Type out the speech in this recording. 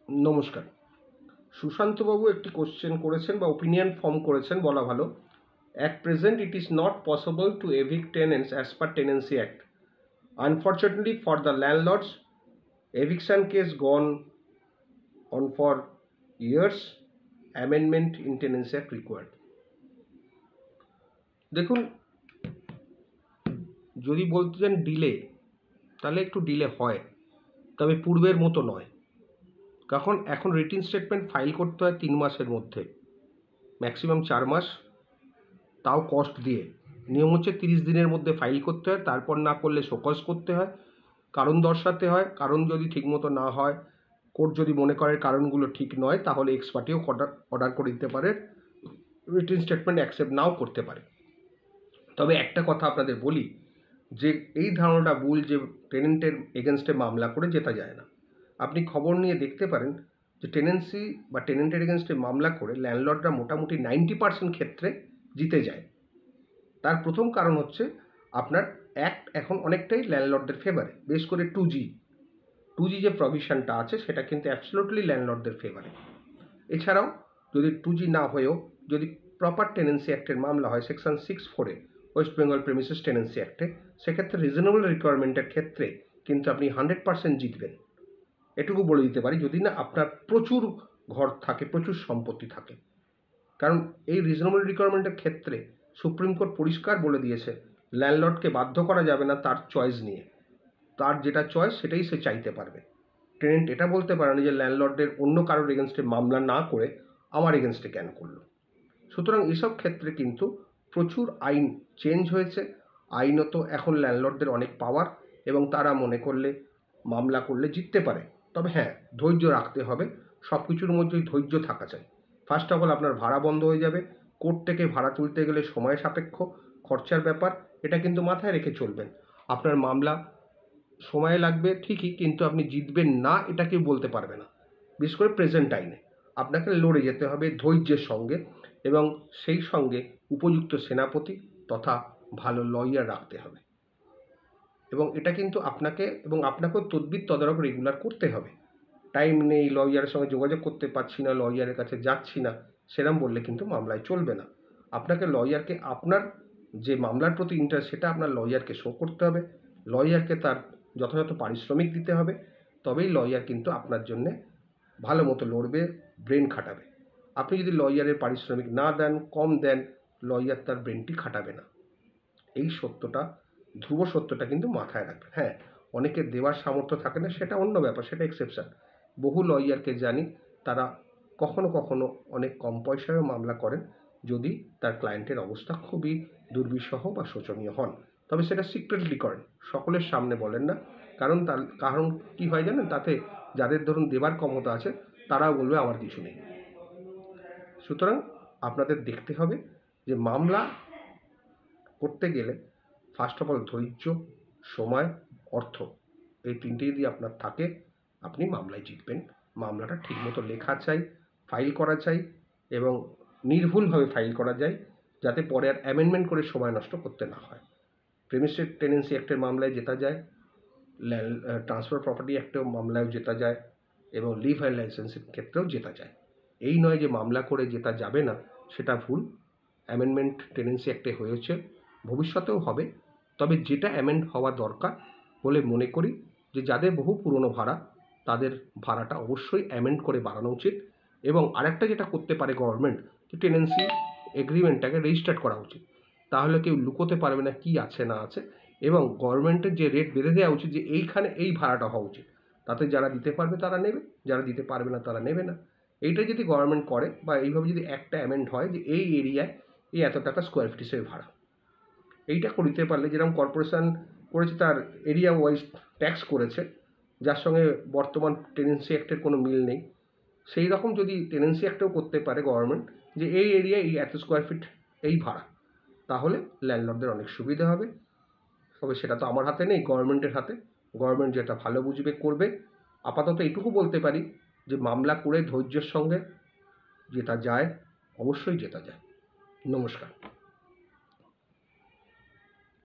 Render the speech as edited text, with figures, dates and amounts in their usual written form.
নমস্কার। সুশান্তবাবু একটি কোশ্চেন করেছেন বা ওপিনিয়ন ফর্ম করেছেন বলা ভালো। At present, it is not possible to evict tenants as per Tenancy Act. Unfortunately for the landlords, eviction case gone on for years, amendment in Tenancy Act required. দেখুন, যদি বলতে চান delay, তাহলে একটু delay হয়, তবে পূর্বের মতো নয়। কারণ এখন রিটিন স্টেটমেন্ট ফাইল করতে হয় 3 মাসের মধ্যে, ম্যাক্সিমাম 4 মাস, তাও কস্ট দিয়ে। নিয়ম হচ্ছে 30 দিনের মধ্যে ফাইল করতে হয়, তারপর না করলে শোকজ করতে হয়, কারণ দর্শাতে হয়। কারণ যদি ঠিকমতো না হয়, কোর্ট যদি মনে করে কারণগুলো ঠিক নয়, তাহলে এক্স পার্টিও অর্ডার করে দিতে পারে, রিটিন স্টেটমেন্ট অ্যাকসেপ্ট নাও করতে পারে। তবে একটা কথা আপনাদের বলি, যে এই ধারণাটা ভুল যে টেনেন্টের এগেনস্টে মামলা করে জেতা যায় না। আপনি খবর নিয়ে দেখতে পারেন যে টেনেন্সি বা টেনেন্টের এগেনস্টে মামলা করে ল্যান্ডলর্ডরা মোটামুটি 90% ক্ষেত্রে জিতে যায়। তার প্রথম কারণ হচ্ছে আপনার অ্যাক্ট এখন অনেকটাই ল্যান্ডলর্ডদের ফেভারে, বেশ করে 2G যে প্রভিশনটা আছে সেটা কিন্তু অ্যাবসলিউটলি ল্যান্ডলর্ডদের ফেভারে। এছাড়াও যদি 2G না হয়েও যদি প্রপার টেনেন্সি অ্যাক্টের মামলা হয় section 6(4) West Bengal premises tenancy অ্যাক্টে, সেক্ষেত্রে রিজনেবল রিকোয়ারমেন্টের ক্ষেত্রে কিন্তু আপনি 100% জিতবেন। এটুকু বলে দিতে পারি, যদি না আপনার প্রচুর ঘর থাকে, প্রচুর সম্পত্তি থাকে। কারণ এই রিজনেবল রিকোয়ারমেন্টের ক্ষেত্রে সুপ্রিম কোর্ট পরিষ্কার বলে দিয়েছে, ল্যান্ডলর্ডকে বাধ্য করা যাবে না তার চয়েস নিয়ে। তার যেটা চয়েস সেটাই সে চাইতে পারবে। টেনেন্ট এটা বলতে পারে না যে ল্যান্ডলর্ডের অন্য কারোর এগেনস্টে মামলা না করে আমার এগেনস্টে কেন করলো। সুতরাং এসব ক্ষেত্রে কিন্তু প্রচুর আইন চেঞ্জ হয়েছে। আইনত এখন ল্যান্ডলর্ডদের অনেক পাওয়ার, এবং তারা মনে করলে মামলা করলে জিততে পারে। তবে হ্যাঁ, ধৈর্য রাখতে হবে। সব কিছুর মধ্যেই ধৈর্য থাকা চাই। ফার্স্ট অফ অল আপনার ভাড়া বন্ধ হয়ে যাবে। কোর্ট থেকে ভাড়া তুলতে গেলে সময় সাপেক্ষ, খরচার ব্যাপার, এটা কিন্তু মাথায় রেখে চলবেন। আপনার মামলা সময় লাগবে ঠিকই, কিন্তু আপনি জিতবেন না এটা কেউ বলতে পারবে না। বিশেষ করে প্রেজেন্ট আইনে আপনাকে লড়ে যেতে হবে ধৈর্যের সঙ্গে, এবং সেই সঙ্গে উপযুক্ত সেনাপতি তথা ভালো লয়ার রাখতে হবে। এবং এটা কিন্তু আপনাকেও তদবির তদারক রেগুলার করতে হবে। টাইম নেই, লয়ারের সঙ্গে যোগাযোগ করতে পারছি না, লয়ারের কাছে যাচ্ছি না, সেরম বললে কিন্তু মামলায় চলবে না। আপনাকে লয়ারকে আপনার যে মামলার প্রতি ইন্টারেস্ট সেটা আপনার লয়ারকে শো করতে হবে। লয়ারকে তার যথাযথ পারিশ্রমিক দিতে হবে, তবেই লয়ার কিন্তু আপনার জন্যে ভালো মতো লড়বে, ব্রেন খাটাবে। আপনি যদি লয়ারের পারিশ্রমিক না দেন, কম দেন, লয়ার তার ব্রেনটি খাটাবে না। এই সত্যটা, ধ্রুব সত্যটা কিন্তু মাথায় রাখবেন। হ্যাঁ, অনেকের দেওয়ার সামর্থ্য থাকে না, সেটা অন্য ব্যাপার, সেটা এক্সেপশন। বহু লয়ারকে জানি তারা কখনো কখনো অনেক কম পয়সায়ও মামলা করেন, যদি তার ক্লায়েন্টের অবস্থা খুবই দুর্বিষহ বা শোচনীয় হন। তবে সেটা সিক্রেটলি করেন, সকলের সামনে বলেন না। কারণ কি হয় জানেন, তাতে যাদের ধরুন দেবার ক্ষমতা আছে তারাও বলবে আমার কিছু নেই। সুতরাং আপনাদের দেখতে হবে যে মামলা করতে গেলে ফার্স্ট অফ অল ধৈর্য, সময়, অর্থ, এই তিনটে যদি আপনার থাকে, আপনি মামলায় জিতবেন। মামলাটা ঠিকমতো লেখা চাই, ফাইল করা চাই, এবং নির্ভুলভাবে ফাইল করা যায়, যাতে পরে আর অ্যামেন্ডমেন্ট করে সময় নষ্ট করতে না হয়। প্রেমিসেস টেনেন্সি অ্যাক্টের মামলায় জেতা যায়, ট্রান্সফার প্রপার্টি অ্যাক্টেও মামলায়ও জেতা যায়, এবং লিভ অ্যান্ড লাইসেন্সের ক্ষেত্রেও জেতা যায়। এই নয় যে মামলা করে জেতা যাবে না, সেটা ভুল। অ্যামেন্ডমেন্ট টেনেন্সি অ্যাক্টে হয়েছে, ভবিষ্যতেও হবে। তবে যেটা অ্যামেন্ড হওয়া দরকার বলে মনে করি, যে যাদের বহু পুরনো ভাড়া, তাদের ভাড়াটা অবশ্যই অ্যামেন্ড করে বাড়ানো উচিত। এবং আরেকটা যেটা করতে পারে গভর্নমেন্ট, যে টেনেন্সি এগ্রিমেন্টটাকে রেজিস্টার্ড করা উচিত। তাহলে কেউ লুকোতে পারবে না কি আছে না আছে, এবং গভর্নমেন্টের যে রেট বেঁধে দেওয়া উচিত যে এইখানে এই ভাড়াটা হওয়া উচিত, তাতে যারা দিতে পারবে তারা নেবে, যারা দিতে পারবে না তারা নেবে না। এইটা যদি গভর্নমেন্ট করে, বা এইভাবে যদি একটা অ্যামেন্ড হয় যে এই এরিয়ায় এই এত টাকা স্কোয়ার ফিট হিসেবে ভাড়া, এইটা করতে পারলে, যেরকম কর্পোরেশন করেছে তার এরিয়া ওয়াইজ ট্যাক্স করেছে, যার সঙ্গে বর্তমান টেনেন্সি অ্যাক্টের কোনো মিল নেই, সেই রকম যদি টেনেন্সি অ্যাক্টেও করতে পারে গভর্নমেন্ট, যে এই এরিয়ায় এই এত স্কোয়ার ফিট এই ভাড়া, তাহলে ল্যান্ডলর্ডদের অনেক সুবিধা হবে। তবে সেটা তো আমার হাতে নেই, গভর্নমেন্টের হাতে। গভর্নমেন্ট যেটা ভালো বুঝবে করবে। আপাতত এইটুকু বলতে পারি যে মামলা করে ধৈর্যের সঙ্গে জেতা যায়, অবশ্যই জেতা যায়। নমস্কার।